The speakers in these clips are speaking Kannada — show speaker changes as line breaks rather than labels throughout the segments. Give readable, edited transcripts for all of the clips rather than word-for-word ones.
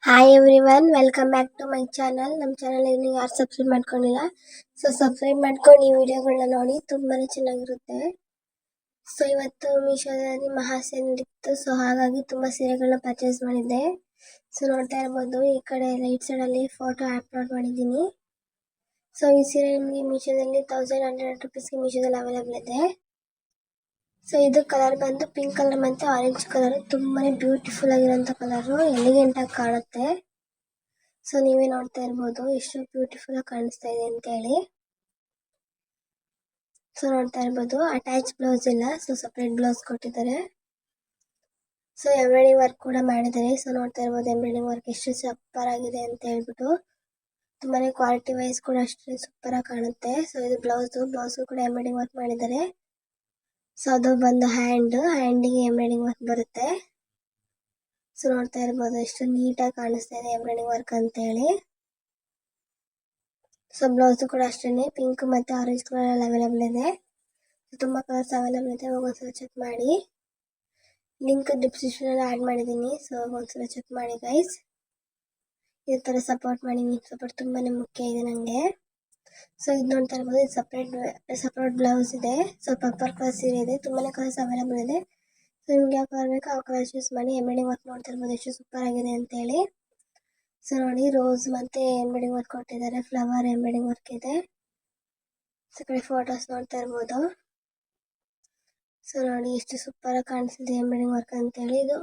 Hi everyone, welcome back to my channel. ನಮ್ಮ ಚಾನಲ್ ನೀವು ಯಾರು ಸಬ್ಸ್ಕ್ರೈಬ್ ಮಾಡ್ಕೊಂಡಿಲ್ಲ, ಸೊ ಸಬ್ಸ್ಕ್ರೈಬ್ ಮಾಡ್ಕೊಂಡು ಈ ವಿಡಿಯೋಗಳನ್ನ ನೋಡಿ, ತುಂಬಾ ಚೆನ್ನಾಗಿರುತ್ತೆ. ಸೊ ಇವತ್ತು ಮೀಶೋದಲ್ಲಿ ಮಹಾಸೇಲ್ ಇತ್ತು, ಸೊ ಹಾಗಾಗಿ ತುಂಬ ಸೀರೆಗಳನ್ನ ಪರ್ಚೇಸ್ ಮಾಡಿದ್ದೆ. ಸೊ ನೋಡ್ತಾ ಇರ್ಬೋದು, ಈ ಕಡೆ ರೈಟ್ ಸೈಡಲ್ಲಿ ಫೋಟೋ ಅಪ್ಲೋಡ್ ಮಾಡಿದ್ದೀನಿ. ಸೊ ಈ ಸೀರೆ ನಿಮಗೆ ಮೀಶೋದಲ್ಲಿ 1100 ರುಪೀಸ್ಗೆ ಮೀಶೋದಲ್ಲಿ ಅವೈಲೇಬಲ್ ಇದೆ. ಸೊ ಇದು ಕಲರ್ ಬಂದು ಪಿಂಕ್ ಕಲರ್ ಮತ್ತೆ ಆರೆಂಜ್ ಕಲರ್, ತುಂಬಾನೇ ಬ್ಯೂಟಿಫುಲ್ ಆಗಿರೋಂಥ ಕಲರು, ಎಲಿಗೆಂಟ್ ಆಗಿ ಕಾಣುತ್ತೆ. ಸೊ ನೀವೇ ನೋಡ್ತಾ ಇರ್ಬೋದು ಎಷ್ಟು ಬ್ಯೂಟಿಫುಲ್ ಆಗಿ ಕಾಣಿಸ್ತಾ ಇದೆ ಅಂತ ಹೇಳಿ. ಸೊ ನೋಡ್ತಾ ಇರ್ಬೋದು, ಅಟ್ಯಾಚ್ ಬ್ಲೌಸ್ ಇಲ್ಲ, ಸೊ ಸಪ್ರೇಟ್ ಬ್ಲೌಸ್ ಕೊಟ್ಟಿದ್ದಾರೆ. ಸೊ ಎಂಬ್ರಾಯ್ಡಿಂಗ್ ವರ್ಕ್ ಕೂಡ ಮಾಡಿದ್ದಾರೆ. ಸೊ ನೋಡ್ತಾ ಇರ್ಬೋದು ಎಂಬ್ರಾಯ್ಡಿಂಗ್ ವರ್ಕ್ ಎಷ್ಟು ಸೂಪರ್ ಆಗಿದೆ ಅಂತ ಹೇಳ್ಬಿಟ್ಟು, ತುಂಬಾನೇ ಕ್ವಾಲಿಟಿ ವೈಸ್ ಕೂಡ ಅಷ್ಟೇ ಸೂಪರ್ ಆಗಿ ಕಾಣುತ್ತೆ. ಸೊ ಇದು ಬ್ಲೌಸ್ ಕೂಡ ಎಂಬ್ರಾಯ್ಡಿಂಗ್ ವರ್ಕ್ ಮಾಡಿದ್ದಾರೆ. ಸೊ ಅದು ಬಂದು ಹ್ಯಾಂಡಿಗೆ ಎಂಬ್ರಾಯ್ಡಿಂಗ್ ವರ್ಕ್ ಬರುತ್ತೆ. ಸೊ ನೋಡ್ತಾ ಇರ್ಬೋದು ಎಷ್ಟು ನೀಟಾಗಿ ಕಾಣಿಸ್ತಾ ಇದೆ ಎಂಬ್ರಾಯ್ಡಿಂಗ್ ವರ್ಕ್ ಅಂತ ಹೇಳಿ. ಸೊ ಬ್ಲೌಸ್ ಕೂಡ ಅಷ್ಟೇ ಪಿಂಕ್ ಮತ್ತೆ ಆರೆಂಜ್ ಕಲರ್ ಅಲ್ಲಿ ಅವೈಲೇಬಲ್ ಇದೆ. ತುಂಬಾ ಕಲರ್ಸ್ ಅವೈಲೇಬಲ್ ಇದೆ, ಒಂದ್ಸಲ ಚೆಕ್ ಮಾಡಿ. ಲಿಂಕ್ ಡಿಸ್ಕ್ರಿಪ್ಷನ್ ಅಲ್ಲಿ ಆಡ್ ಮಾಡಿದ್ದೀನಿ, ಸೊ ಒಂದ್ಸಲ ಚೆಕ್ ಮಾಡಿ ಗೈಸ್. ಈ ತರ ಸಪೋರ್ಟ್ ಮಾಡಿ, ನಿಮ್ಮ ಸಪೋರ್ಟ್ ತುಂಬಾನೇ ಮುಖ್ಯ ಇದೆ ನಂಗೆ. ಸೊ ಇದು ನೋಡ್ತಾ ಇರ್ಬೋದು, ಇದು ಸಪರೇಟ್ ಬ್ಲೌಸ್ ಇದೆ. ಸೊ ಪರ್ಪಲ್ ಕಲರ್ ಸೀರೆ ಇದೆ, ತುಂಬಾನೇ ಕಲರ್ಸ್ ಅವೈಲೇಬಲ್ ಇದೆ. ಸೊ ನಿಮ್ಗೆ ಯಾವ ಕಲರ್ ಬೇಕೋ ಆ ಕಲರ್ ಚೂಸ್ ಮಾಡಿ. ಎಂಬ್ರಾಯ್ಡಿಂಗ್ ವರ್ಕ್ ನೋಡ್ತಾ ಇರ್ಬೋದು ಎಷ್ಟು ಸೂಪರ್ ಆಗಿದೆ ಅಂತ ಹೇಳಿ. ಸೊ ನೋಡಿ, ರೋಸ್ ಮತ್ತೆ ಎಂಬ್ರಾಯ್ಡಿಂಗ್ ವರ್ಕ್ ಕೊಟ್ಟಿದ್ದಾರೆ, ಫ್ಲವರ್ ಎಂಬ್ರಾಯ್ಡಿಂಗ್ ವರ್ಕ್ ಇದೆ. ಸೊ ಕಡೆ ಫೋಟೋಸ್ ನೋಡ್ತಾ ಇರ್ಬೋದು. ಸೊ ನೋಡಿ ಎಷ್ಟು ಸೂಪರ್ ಆಗಿ ಕಾಣಿಸ್ತಿದೆ ಎಂಬ್ರಾಯ್ಡಿಂಗ್ ವರ್ಕ್ ಅಂತ ಹೇಳಿ. ಇದು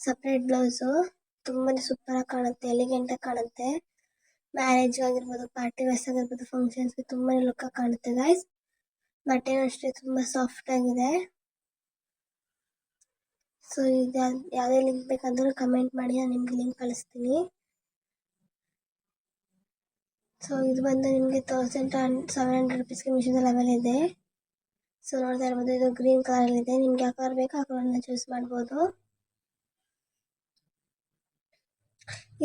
ಸಪ್ರೇಟ್ ಬ್ಲೌಸ್, ತುಂಬಾನೇ ಸೂಪರ್ ಆಗಿ ಕಾಣುತ್ತೆ, ಎಲಿಗೆಂಟ್ ಆಗಿ ಕಾಣುತ್ತೆ. ಮ್ಯಾರೇಜ್ ಆಗಿರ್ಬೋದು, ಪಾರ್ಟಿ ವೇರ್ಸ್ ಆಗಿರ್ಬೋದು, ಫಂಕ್ಷನ್ಸ್ಗೆ ತುಂಬಾನೇ ಲುಕ್ ಆಗಿ ಕಾಣುತ್ತೆ ಗೈಸ್. ಬಟ್ಟೆನೂ ಅಷ್ಟೇ ತುಂಬಾ ಸಾಫ್ಟ್ ಆಗಿದೆ. ಸೊ ಇದು ಯಾವುದೇ ಲಿಂಕ್ ಬೇಕಂದ್ರೂ ಕಮೆಂಟ್ ಮಾಡಿ, ನಾನು ನಿಮ್ಗೆ ಲಿಂಕ್ ಕಳಿಸ್ತೀನಿ. ಸೊ ಇದು ಬಂದು ನಿಮಗೆ 1700 ರುಪೀಸ್ಗೆ ಮೀಶೋದಲ್ಲಿ ಅವೈಲೇಬಲ್ ಇದೆ. ಸೊ ನೋಡ್ತಾ ಇರ್ಬೋದು, ಇದು ಗ್ರೀನ್ ಕಲರ್ ಇದೆ. ನಿಮ್ಗೆ ಯಾವ ಕಲರ್ ಬೇಕೋ ಆ ಕಲರ್ನ ಚೂಸ್ ಮಾಡ್ಬೋದು.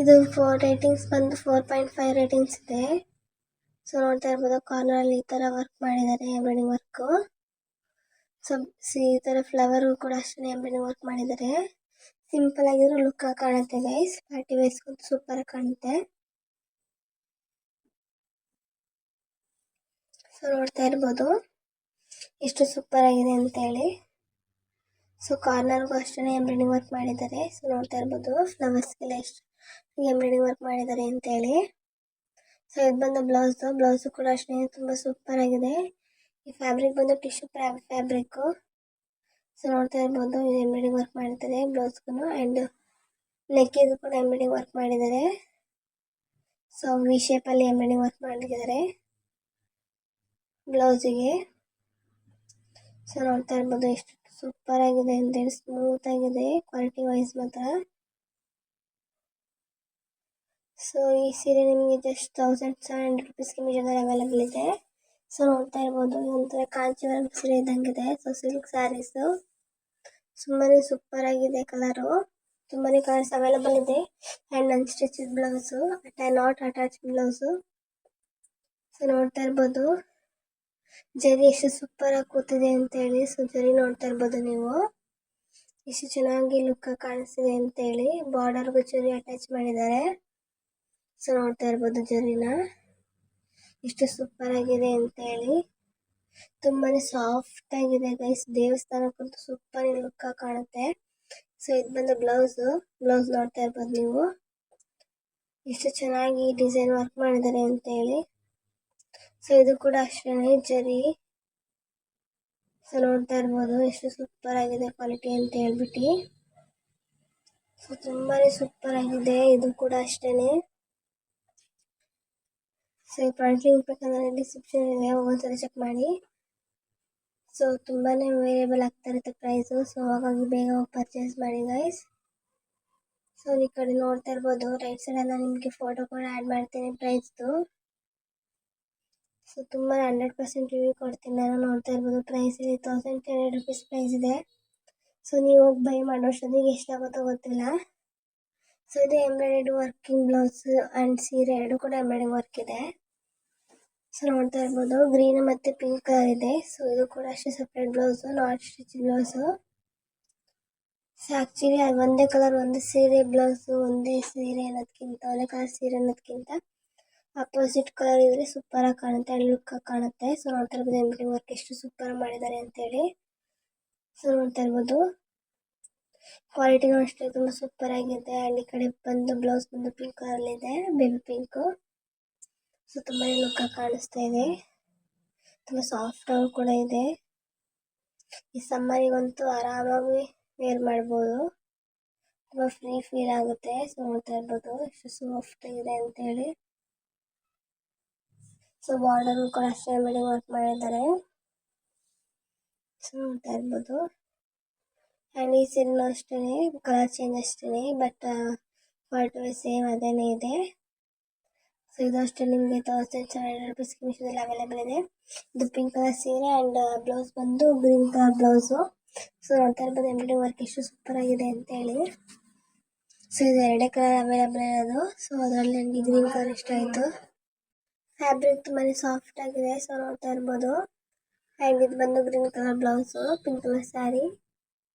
ಇದು 4 ರೇಟಿಂಗ್ಸ್ ಬಂದು 4.5 ರೇಟಿಂಗ್ಸ್ ಇದೆ. ಸೊ ನೋಡ್ತಾ ಇರ್ಬೋದು, ಕಾರ್ನರ್ ಅಲ್ಲಿ ಈ ತರ ವರ್ಕ್ ಮಾಡಿದ್ದಾರೆ ಎಂಬ್ರಾಯ್ಡಿಂಗ್ ವರ್ಕ್. ಸೊ ಈ ತರ ಫ್ಲವರ್ ಕೂಡ ಅಷ್ಟೇ ಎಂಬ್ರಾಯ್ಡಿಂಗ್ ವರ್ಕ್ ಮಾಡಿದ್ದಾರೆ. ಸಿಂಪಲ್ ಆಗಿದ್ರು ಲುಕ್ ಆಗಿ ಕಾಣುತ್ತೆ ಗೈಸ್, ಪಾರ್ಟಿ ವೇರ್ಸ್ ಸೂಪರ್ ಆಗಿ ಕಾಣುತ್ತೆ. ಸೊ ನೋಡ್ತಾ ಇರ್ಬೋದು ಎಷ್ಟು ಸೂಪರ್ ಆಗಿದೆ ಅಂತ ಹೇಳಿ. ಸೊ ಕಾರ್ನರ್ಗೂ ಅಷ್ಟೇ ಎಂಬ್ರಾಯ್ಡಿಂಗ್ ವರ್ಕ್ ಮಾಡಿದ್ದಾರೆ. ಸೊ ನೋಡ್ತಾ ಇರ್ಬೋದು ಫ್ಲವರ್ಸ್ಗೆಲ್ಲ ಎಷ್ಟು ಎಂಬ್ರಾಯ್ಡಿಂಗ್ ವರ್ಕ್ ಮಾಡಿದ್ದಾರೆ ಅಂತ ಹೇಳಿ. ಸೊ ಇದು ಬಂದು ಬ್ಲೌಸ್ ಕೂಡ ಅಷ್ಟೇ ತುಂಬಾ ಸೂಪರ್ ಆಗಿದೆ. ಈ ಫ್ಯಾಬ್ರಿಕ್ ಬಂದು ಟಿಶ್ಯೂ ಫ್ಯಾಬ್ರಿಕ್. ಸೊ ನೋಡ್ತಾ ಇರ್ಬೋದು, ಇದು ಎಂಬ್ರಾಯ್ಡಿಂಗ್ ವರ್ಕ್ ಮಾಡಿದ್ದಾರೆ ಬ್ಲೌಸ್ಗೂ, ಅಂಡ್ ನೆಕ್ಕಿಗೂ ಕೂಡ ಎಂಬ್ರಾಯ್ಡಿಂಗ್ ವರ್ಕ್ ಮಾಡಿದ್ದಾರೆ. ಸೊ ವಿ ಶೇಪ್ ಅಲ್ಲಿ ಎಂಬ್ರಾಯ್ಡಿಂಗ್ ವರ್ಕ್ ಮಾಡಿದ್ದಾರೆ ಬ್ಲೌಸಿಗೆ. ಸೊ ನೋಡ್ತಾ ಇರ್ಬೋದು ಎಷ್ಟು ಸೂಪರ್ ಆಗಿದೆ ಅಂತ ಹೇಳಿ, ಸ್ಮೂತ್ ಆಗಿದೆ ಕ್ವಾಲಿಟಿ ವೈಸ್ ಮಾತ್ರ. ಸೊ ಈ ಸೀರೆ ನಿಮಗೆ ಜಸ್ಟ್ 1700 ರುಪೀಸ್ಗೆ ಮೀಶೋದಲ್ಲಿ ಅವೈಲೇಬಲ್ ಇದೆ. ಸೊ ನೋಡ್ತಾ ಇರ್ಬೋದು, ಒಂಥರ ಕಾಂಚಿವರಂ ಸೀರೆ ಇದ್ದಂಗಿದೆ. ಸೊ ಸಿಲ್ಕ್ ಸ್ಯಾರೀಸ್ ತುಂಬಾನೇ ಸೂಪರ್ ಆಗಿದೆ ಕಲರು, ತುಂಬಾನೇ ಕಲರ್ಸ್ ಅವೈಲೇಬಲ್ ಇದೆ. And ಅನ್ಸ್ಟಿಚ್ blouse, not attach blouse. So ನೋಡ್ತಾ ಇರ್ಬೋದು ಜರಿ ಎಷ್ಟು ಸೂಪರ್ ಆಗಿ ಕೂತಿದೆ ಅಂತ ಹೇಳಿ. ಸೊ ಜರಿ ನೋಡ್ತಾ ಇರ್ಬೋದು ನೀವು ಎಷ್ಟು ಚೆನ್ನಾಗಿ ಲುಕ್ ಕಾಣಿಸ್ತಿದೆ ಅಂತ ಹೇಳಿ. ಬಾರ್ಡರ್ಗೂ ಜರಿ ಅಟ್ಯಾಚ್ ಮಾಡಿದ್ದಾರೆ. ಸೊ ನೋಡ್ತಾ ಇರ್ಬೋದು ಜರಿನ ಎಷ್ಟು ಸೂಪರ್ ಆಗಿದೆ ಅಂತ ಹೇಳಿ, ತುಂಬಾನೇ ಸಾಫ್ಟ್ ಆಗಿದೆ ಗೈಸ್. ದೇವಸ್ಥಾನಕ್ಕಂತೂ ಸೂಪರ್ ಲುಕ್ ಕಾಣುತ್ತೆ. ಸೊ ಇದು ಬಂದು ಬ್ಲೌಸ್ ನೋಡ್ತಾ ಇರ್ಬೋದು ನೀವು ಎಷ್ಟು ಚೆನ್ನಾಗಿ ಡಿಸೈನ್ ವರ್ಕ್ ಮಾಡಿದ್ದಾರೆ ಅಂತ ಹೇಳಿ. ಸೊ ಇದು ಕೂಡ ಅಷ್ಟೇ ಜರಿ. ಸೊ ನೋಡ್ತಾ ಇರ್ಬೋದು ಎಷ್ಟು ಸೂಪರ್ ಆಗಿದೆ ಕ್ವಾಲಿಟಿ ಅಂತ ಹೇಳ್ಬಿಟ್ಟು. ಸೊ ತುಂಬಾನೇ ಸೂಪರ್ ಆಗಿದೆ ಇದು ಕೂಡ ಅಷ್ಟೇನೆ. ಸೊ ಈ ಪ್ರಾಡಕ್ಟ್ ಲಿಂಕ್ ಬೇಕಂದ್ರೆ ಡಿಸ್ಕ್ರಿಪ್ಷನ್ ಇದೆ, ಒಂದ್ಸಲ ಚೆಕ್ ಮಾಡಿ. ಸೊ ತುಂಬಾನೇ ವೇರಿಯಬಲ್ ಆಗ್ತಾ ಇರುತ್ತೆ ಪ್ರೈಸು, ಸೊ ಹಾಗಾಗಿ ಬೇಗ ಹೋಗಿ ಪರ್ಚೇಸ್ ಮಾಡಿ ಗೈಸ್. ಸೊ ಈ ಕಡೆ ನೋಡ್ತಾ ಇರ್ಬೋದು ರೈಟ್ ಸೈಡ್ ಎಲ್ಲ ನಿಮಗೆ ಫೋಟೋ ಕೂಡ ಆ್ಯಡ್ ಮಾಡ್ತೀನಿ ಪ್ರೈಸ್ದು. ಸೊ ತುಂಬ 100% ರಿವ್ಯೂ ಕೊಡ್ತೀನಿ ನಾನು. ನೋಡ್ತಾ ಇರ್ಬೋದು ಪ್ರೈಸ್ ಇಲ್ಲಿ 1200 ರುಪೀಸ್ ಪ್ರೈಸ್ ಇದೆ. ಸೊ ನೀವು ಹೋಗಿ ಬೈ ಮಾಡೋಷ್ಟೊತ್ತಿಗೆ ಎಷ್ಟಾಗುತ್ತೋ ಗೊತ್ತಿಲ್ಲ. ಸೊ ಇದು ಎಂಬ್ರಾಯ್ಡೆಡ್ ವರ್ಕಿಂಗ್ ಬ್ಲೌಸ್ ಆ್ಯಂಡ್ ಸೀರೆ ಎರಡು ಕೂಡ ಎಂಬ್ರಾಯ್ಡಿಂಗ್ ವರ್ಕ್ ಇದೆ. ಸೊ ನೋಡ್ತಾ ಇರ್ಬೋದು ಗ್ರೀನ್ ಮತ್ತು ಪಿಂಕ್ ಕಲರ್ ಇದೆ. ಸೊ ಇದು ಕೂಡ ಅಷ್ಟೇ separate blouse, not stitch blouse. So actually ಅದು ಒಂದೇ ಕಲರ್ ಒಂದು ಸೀರೆ ಬ್ಲೌಸು ಒಂದೇ ಸೀರೆ ಅನ್ನೋದಕ್ಕಿಂತ ಒಂದೇ ಕಲರ್ ಸೀರೆ ಅನ್ನೋದಕ್ಕಿಂತ ಅಪೋಸಿಟ್ ಕಲರ್ ಇದ್ರೆ ಸೂಪರಾಗಿ ಕಾಣುತ್ತೆ ಆ್ಯಂಡ್ ಲುಕ್ಕಾಗಿ ಕಾಣುತ್ತೆ. ಸೊ ನೋಡ್ತಾ ಇರ್ಬೋದು ಎಂಬ್ರಾಯ್ಡಿಂಗ್ ವರ್ಕ್ ಎಷ್ಟು ಸೂಪರಾಗಿ ಮಾಡಿದ್ದಾರೆ ಅಂತೇಳಿ. ಸೊ ನೋಡ್ತಾ ಇರ್ಬೋದು ಕ್ವಾಲಿಟಿನೂ ಅಷ್ಟೇ ತುಂಬ ಸೂಪರ್ ಆಗಿದೆ. ಆ್ಯಂಡ್ ಈ ಕಡೆ ಬಂದು ಬ್ಲೌಸ್ ಬಂದು ಪಿಂಕ್ ಕಲರಲ್ಲಿದೆ, ಬೇಬಿ ಪಿಂಕು. ಸೊ ತುಂಬಾ ಲುಕ್ಕಾಗಿ ಕಾಣಿಸ್ತಾ ಇದೆ, ತುಂಬ ಸಾಫ್ಟ್ ಆಗಿ ಕೂಡ ಇದೆ. ಈ ಸಮ್ಮರಿಗಂತೂ ಆರಾಮಾಗಿ ವೇರ್ ಮಾಡ್ಬೋದು, ತುಂಬ ಫ್ರೀ ಫೀಲ್ ಆಗುತ್ತೆ. ಸೊ ನೋಡ್ತಾ ಇರ್ಬೋದು ಎಷ್ಟು ಸಾಫ್ಟ್ ಆಗಿದೆ ಅಂತೇಳಿ. ಸೊ ಬಾರ್ಡರ್ ಕೂಡ ಅಷ್ಟೇ ಎಂಬ್ರಾಯ್ಡಿಂಗ್ ವರ್ಕ್ ಮಾಡಿದ್ದಾರೆ. ಸೊ ನೋಡ್ತಾ ಇರ್ಬೋದು ಆ್ಯಂಡ್ ಈ ಸೀರೆನೂ ಅಷ್ಟೇ ಕಲರ್ ಚೇಂಜ್ ಅಷ್ಟೇ, ಬಟ್ ಕ್ವಾಲಿಟಿ ಸೇಮ್ ಅದೇನೇ ಇದೆ. ಸೊ ಇದು ಅಷ್ಟೇ ನಿಮಗೆ 1700 ರೂಪೀಸ್ಗೆ ಮೀಶೋದಲ್ಲಿ ಅವೈಲೇಬಲ್ ಇದೆ. ಇದು ಪಿಂಕ್ ಕಲರ್ ಸೀರೆ ಆ್ಯಂಡ್ ಬ್ಲೌಸ್ ಬಂದು ಗ್ರೀನ್ ಕಲರ್ ಬ್ಲೌಸು. ಸೊ ನೋಡ್ತಾ ಇರ್ಬೋದು ಎಂಬ್ರಾಯ್ಡಿಂಗ್ ವರ್ಕ್ ಎಷ್ಟು ಸೂಪರ್ ಆಗಿದೆ ಅಂತೇಳಿ. ಸೊ ಇದು 2 ಕಲರ್ ಅವೈಲೇಬಲ್ ಇರೋದು. ಸೊ ಅದರಲ್ಲಿ ನನಗೆ ಗ್ರೀನ್ ಕಲರ್ ಇಷ್ಟ ಆಯಿತು. ಫ್ಯಾಬ್ರಿಕ್ ತುಂಬಾ ಸಾಫ್ಟ್ ಆಗಿದೆ. ಸೊ ನೋಡ್ತಾ ಇರ್ಬೋದು ಆ್ಯಂಡ್ ಇದು ಬಂದು green colour blouse, pink colour sari.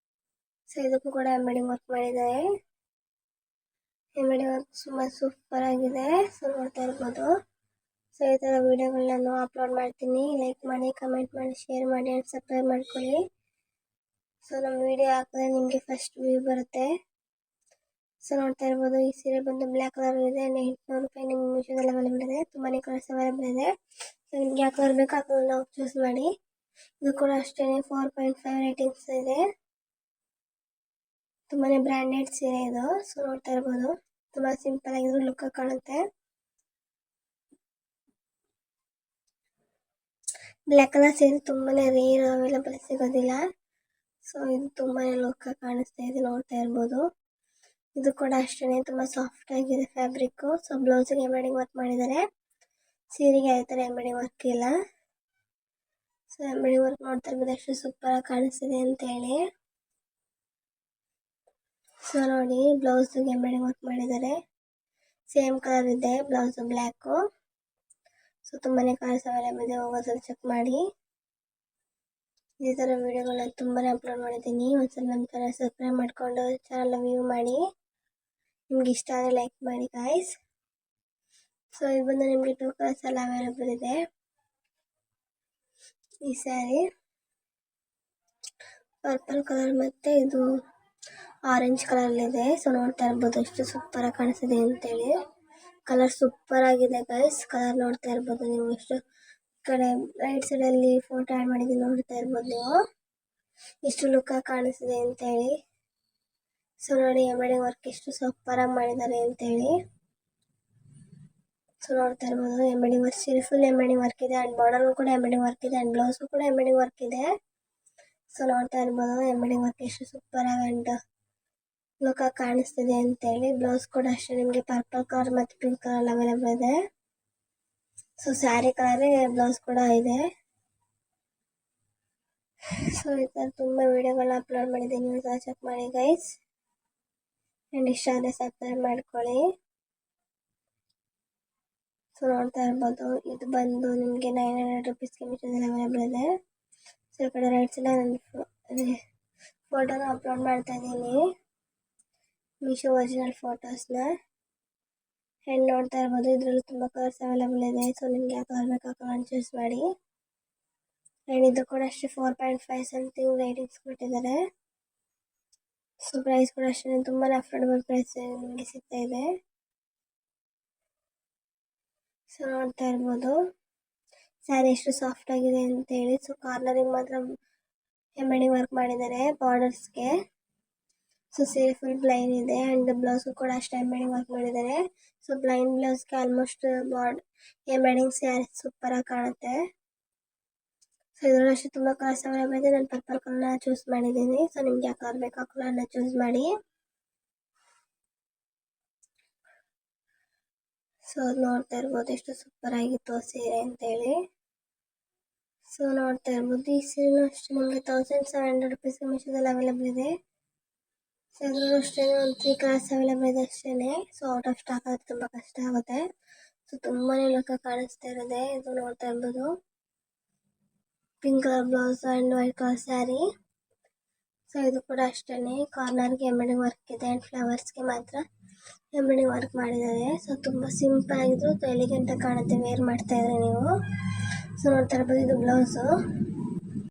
So ಇದಕ್ಕೂ ಕೂಡ ಎಂಬ್ರಾಯ್ಡಿಂಗ್ ವರ್ಕ್ ಮಾಡಿದ್ದಾರೆ. ಎಂಬ್ರಾಯ್ಡಿಂಗ್ ವರ್ಕ್ ತುಂಬ ಸೂಪರ್ ಆಗಿದೆ. ಸೊ ನೋಡ್ತಾ ಇರ್ಬೋದು. ಸೊ ಈ ಥರ ವೀಡಿಯೋಗಳನ್ನ ನಾನು ಅಪ್ಲೋಡ್ ಮಾಡ್ತೀನಿ. ಲೈಕ್ ಮಾಡಿ, ಕಮೆಂಟ್ ಮಾಡಿ, ಶೇರ್ ಮಾಡಿ ಆ್ಯಂಡ್ ಸಬ್ಸ್ಕ್ರೈಬ್ ಮಾಡ್ಕೊಳ್ಳಿ. ಸೊ ನಮ್ಮ ವಿಡಿಯೋ ಹಾಕಿದ್ರೆ ನಿಮಗೆ ಫಸ್ಟ್ ವ್ಯೂ ಬರುತ್ತೆ. ಸೊ ನೋಡ್ತಾ ಇರ್ಬೋದು ಈ ಸೀರೆ ಬಂದು ಬ್ಲ್ಯಾಕ್ ಕಲರ್ ಇದೆ. 800 ರೂಪಾಯಿ ನಿಮ್ಮ ಮೀಶೋದಲ್ಲಿ ಅವೈಲೇಬಲ್ ಇದೆ. ತುಂಬಾ ಕಲರ್ಸ್ ಅವೈಲೇಬಲ್ ಇದೆ. ಸೊ ನಿಮ್ಗೆ ಯಾವ ಕಲರ್ ಬೇಕೋ ಆ ಕಲರ್ ನಾವು ಚೂಸ್ ಮಾಡಿ. ಇದು ಕೂಡ ಅಷ್ಟೇ 4.5 ರೇಟಿಂಗ್ಸ್ ಇದೆ. ತುಂಬಾ ಬ್ರ್ಯಾಂಡೆಡ್ ಸೀರೆ ಇದು. ಸೊ ನೋಡ್ತಾ ಇರ್ಬೋದು ತುಂಬ ಸಿಂಪಲ್ ಆಗಿದ್ರು ಲುಕ್ ಕಾಣುತ್ತೆ. ಬ್ಲ್ಯಾಕ್ ಕಲರ್ ಸೀರೆ ತುಂಬಾ ರೇರ್ ಅವೈಲೇಬಲ್ ಸಿಗೋದಿಲ್ಲ. ಸೊ ಇದು ತುಂಬಾ ಲುಕ್ ಕಾಣಿಸ್ತಾ ಇದೆ, ನೋಡ್ತಾ ಇರ್ಬೋದು. ಇದು ಕೂಡ ಅಷ್ಟೇ ತುಂಬ ಸಾಫ್ಟ್ ಆಗಿದೆ ಫ್ಯಾಬ್ರಿಕ್ಕು. ಸೊ ಬ್ಲೌಸಿಗೆ ಎಂಬ್ರಾಯ್ಡಿಂಗ್ ವರ್ಕ್ ಮಾಡಿದ್ದಾರೆ, ಸೀರೆಗೆ ಯಾವ ಥರ ಎಂಬ್ರಾಯ್ಡಿಂಗ್ ವರ್ಕ್ ಇಲ್ಲ. ಸೊ ಎಂಬ್ರಾಯ್ಡಿಂಗ್ ವರ್ಕ್ ನೋಡ್ತಾ ಇರ್ಬೋದು ಎಷ್ಟು ಸೂಪರಾಗಿ ಕಾಣಿಸ್ತಿದೆ ಅಂತೇಳಿ. ಸೊ ನೋಡಿ ಬ್ಲೌಸಿಗೆ ಎಂಬ್ರಾಯ್ಡಿಂಗ್ ವರ್ಕ್ ಮಾಡಿದ್ದಾರೆ, ಸೇಮ್ ಕಲರ್ ಇದೆ ಬ್ಲೌಸು ಬ್ಲ್ಯಾಕು. ಸೊ ತುಂಬಾ ಕಲರ್ಸ್ ಅವೈಲೇಬಲ್ ಇದೆ, ಹೋಗೋದ್ರಲ್ಲಿ ಚೆಕ್ ಮಾಡಿ. ಇದೇ ಥರ ವೀಡಿಯೋಗಳನ್ನ ತುಂಬಾ ಅಪ್ಲೋಡ್ ಮಾಡಿದ್ದೀನಿ. ಒಂದ್ಸಲ ನಮ್ಮ ಚಾನಲ್ ಸಬ್ಸ್ಕ್ರೈಬ್ ಮಾಡಿಕೊಂಡು ಚಾನಲ್ನ ವ್ಯೂ ಮಾಡಿ. ನಿಮ್ಗೆ ಇಷ್ಟ ಆದರೆ ಲೈಕ್ ಮಾಡಿ ಗಾಯ್ಸ್. ಸೊ ಇದು ಬಂದು ನಿಮಗೆ 2 ಕಲರ್ಸ್ ಎಲ್ಲ ಅವೈಲೇಬಲ್ ಇದೆ. ಈ ಸ್ಯಾರಿ ಪರ್ಪಲ್ ಕಲರ್ ಮತ್ತು ಇದು ಆರೆಂಜ್ ಕಲರಲ್ಲಿದೆ. ಸೊ ನೋಡ್ತಾ ಇರ್ಬೋದು ಎಷ್ಟು ಸೂಪರಾಗಿ ಕಾಣಿಸ್ತಿದೆ ಅಂತೇಳಿ. ಕಲರ್ ಸೂಪರ್ ಆಗಿದೆ ಗೈಸ್. ಕಲರ್ ನೋಡ್ತಾ ಇರ್ಬೋದು ನೀವು ಎಷ್ಟು. ಈ ಕಡೆ ರೈಟ್ ಸೈಡಲ್ಲಿ ಫೋಟೋ ಆ್ಯಡ್ ಮಾಡಿದ್ದೀನಿ, ನೋಡ್ತಾ ಇರ್ಬೋದು ನೀವು ಎಷ್ಟು ಲುಕ್ಕಾಗಿ ಕಾಣಿಸ್ತಿದೆ ಅಂತೇಳಿ. ಸೊ ನೋಡಿ ಎಂಬ್ರಾಯ್ಡಿಂಗ್ ವರ್ಕ್ ಎಷ್ಟು ಸೂಪರಾಗಿ ಮಾಡಿದ್ದಾರೆ ಅಂತೇಳಿ. ಸೊ ನೋಡ್ತಾ ಇರ್ಬೋದು ಎಂಬ್ರಾಯ್ಡಿಂಗ್ ವರ್ಕ್ ಸೀರೆ ಫುಲ್ ಎಂಬ್ರಾಯ್ಡಿಂಗ್ ವರ್ಕ್ ಇದೆ ಆ್ಯಂಡ್ ಬಾರ್ಡರ್ಗೂ ಕೂಡ ಎಂಬ್ರಾಯ್ಡಿಂಗ್ ವರ್ಕ್ ಇದೆ ಆ್ಯಂಡ್ ಬ್ಲೌಸು ಕೂಡ ಎಂಬ್ರಾಯ್ಡಿಂಗ್ ವರ್ಕ್ ಇದೆ. ಸೊ ನೋಡ್ತಾ ಇರ್ಬೋದು ಎಂಬ್ರಾಯ್ಡಿಂಗ್ ವರ್ಕ್ ಎಷ್ಟು ಸೂಪರಾಗಿ ಆ್ಯಂಡ್ ಲುಕ್ಕಾಗಿ ಕಾಣಿಸ್ತಿದೆ ಅಂತೇಳಿ. ಬ್ಲೌಸ್ ಕೂಡ ಅಷ್ಟೇ ನಿಮಗೆ ಪರ್ಪಲ್ ಕಲರ್ ಮತ್ತು ಪಿಂಕ್ ಕಲರ್ ಅವೈಲೇಬಲ್ ಇದೆ. ಸೊ ಸ್ಯಾರಿ ಕಲರೇ ಬ್ಲೌಸ್ ಕೂಡ ಇದೆ. ಸೊ ಈ ಥರ ತುಂಬ ವೀಡಿಯೋಗಳನ್ನ ಅಪ್ಲೋಡ್ ಮಾಡಿದ್ದೀನಿ, ನೀವು ಸಹ ಚೆಕ್ ಮಾಡಿ ಗೈಸ್. ಆ್ಯಂಡ್ ಇಷ್ಟ ಆದರೆ ಸಬ್ಸ್ಕ್ರೈಬ್ ಮಾಡ್ಕೊಳ್ಳಿ. ಸೊ ನೋಡ್ತಾ ಇರ್ಬೋದು ಇದು ಬಂದು ನಿಮಗೆ 900 ರೂಪೀಸ್ಗೆ ಮೀಶೋದಲ್ಲಿ ಅವೈಲೇಬಲ್ ಇದೆ. ಸೊ ಈ ಕಡೆ ರೈಟ್ ಸೈಡ್ ನಾನು ಫೋಟೋನ ಅಪ್ಲೋಡ್ ಮಾಡ್ತಾ ಇದ್ದೀನಿ, ಮೀಶೋ ಒರಿಜಿನಲ್ ಫೋಟೋಸ್ನ. ಆ್ಯಂಡ್ ನೋಡ್ತಾ ಇರ್ಬೋದು ಇದರಲ್ಲೂ ತುಂಬ ಕಲರ್ಸ್ ಅವೈಲೇಬಲ್ ಇದೆ. ಸೊ ನಿಮ್ಗೆ ಯಾವ ಕಲರ್ ಬೇಕು ಆ ಕಲರ್ ಚೂಸ್ ಮಾಡಿ. ಆ್ಯಂಡ್ ಇದು ಕೂಡ ಅಷ್ಟೇ 4.5 ಸಮಥಿಂಗ್ ರೇಟಿಂಗ್ಸ್ ಕೊಟ್ಟಿದ್ದಾರೆ. ಸೊ ಪ್ರೈಸ್ ಕೂಡ ಅಷ್ಟೇ ತುಂಬಾ ಅಫೋರ್ಡಬಲ್ ಪ್ರೈಸ್ ನಿಮಗೆ ಸಿಗ್ತಾ ಇದೆ. ಸೊ ನೋಡ್ತಾ ಇರ್ಬೋದು ಸ್ಯಾರಿ ಎಷ್ಟು ಸಾಫ್ಟ್ ಆಗಿದೆ ಅಂತೇಳಿ. ಸೊ ಕಾರ್ನರಿಗೆ ಮಾತ್ರ ಎಂಬ್ರಾಯ್ಡಿಂಗ್ ವರ್ಕ್ ಮಾಡಿದ್ದಾರೆ ಬಾರ್ಡರ್ಸ್ಗೆ. ಸೊ ಸೀರೆ ಫುಲ್ ಪ್ಲೈನ್ ಇದೆ ಆ್ಯಂಡ್ ಬ್ಲೌಸ್ಗೂ ಕೂಡ ಅಷ್ಟೇ ಎಂಬ್ರಾಯ್ಡಿಂಗ್ ವರ್ಕ್ ಮಾಡಿದ್ದಾರೆ. ಸೊ ಪ್ಲೈನ್ ಬ್ಲೌಸ್ಗೆ ಆಲ್ಮೋಸ್ಟ್ ಎಂಬ್ರಾಯ್ಡಿಂಗ್ ಸ್ಯಾರಿ ಸೂಪರಾಗಿ ಕಾಣುತ್ತೆ. ಸೊ ಇದರಲ್ಲಿ ಅಷ್ಟೇ ತುಂಬ ಕಲರ್ಸ್ ಅವೈಲೇಬಲ್ ಇದೆ. ನಾನು ಪರ್ಪಲ್ ಕಲರ್ನ ಚೂಸ್ ಮಾಡಿದ್ದೀನಿ. ಸೊ ನಿಮ್ಗೆ ಯಾವ ಕಲರ್ ಬೇಕು ಆ ಕಲರ್ನ ಚೂಸ್ ಮಾಡಿ. ಸೊ ಅದು ನೋಡ್ತಾ ಇರ್ಬೋದು ಎಷ್ಟು ಸೂಪರ್ ಆಗಿತ್ತು ಸೀರೆ ಅಂತೇಳಿ. ಸೊ ನೋಡ್ತಾ ಇರ್ಬೋದು ಈ ಸೀರೆನೂ ಅಷ್ಟೇ ನಿಮಗೆ 1700 ರೂಪೀಸ್ಗೆ ಮೀಶೋದಲ್ಲಿ ಅವೈಲೇಬಲ್ ಇದೆ. ಸೊ ಇದರಲ್ಲೂ ಅಷ್ಟೇ ಒಂದು 3 ಕಲರ್ಸ್ ಅವೈಲೇಬಲ್ ಇದೆ ಅಷ್ಟೇ. ಸೊ ಔಟ್ ಆಫ್ ಸ್ಟಾಕ್ ಆದರೆ ತುಂಬ ಕಷ್ಟ ಆಗುತ್ತೆ. ಸೊ ತುಂಬಾ ಲುಕ್ ಕಾಣಿಸ್ತಾ ಇರೋದೆ ಇದು. ನೋಡ್ತಾ ಇರ್ಬೋದು pink colour blouse and white colour sari. So ಇದು ಕೂಡ ಅಷ್ಟೇ, ಕಾರ್ನರ್ಗೆ ಎಂಬ್ರಾಯ್ಡಿಂಗ್ ವರ್ಕ್ ಇದೆ ಆ್ಯಂಡ್ ಫ್ಲವರ್ಸ್ಗೆ ಮಾತ್ರ ಎಂಬ್ರಾಯ್ಡಿಂಗ್ ವರ್ಕ್ ಮಾಡಿದ್ದಾರೆ. ಸೊ ತುಂಬ ಸಿಂಪಲ್ ಆಗಿದ್ರು ಎಲಿಗೆಂಟ್ ಆಗಿ ಕಾಣುತ್ತೆ ವೇರ್ ಮಾಡ್ತಾ ಇದ್ರೆ ನೀವು. ಸೊ ನೋಡ್ತಾ ಇರ್ಬೋದು ಇದು ಬ್ಲೌಸು.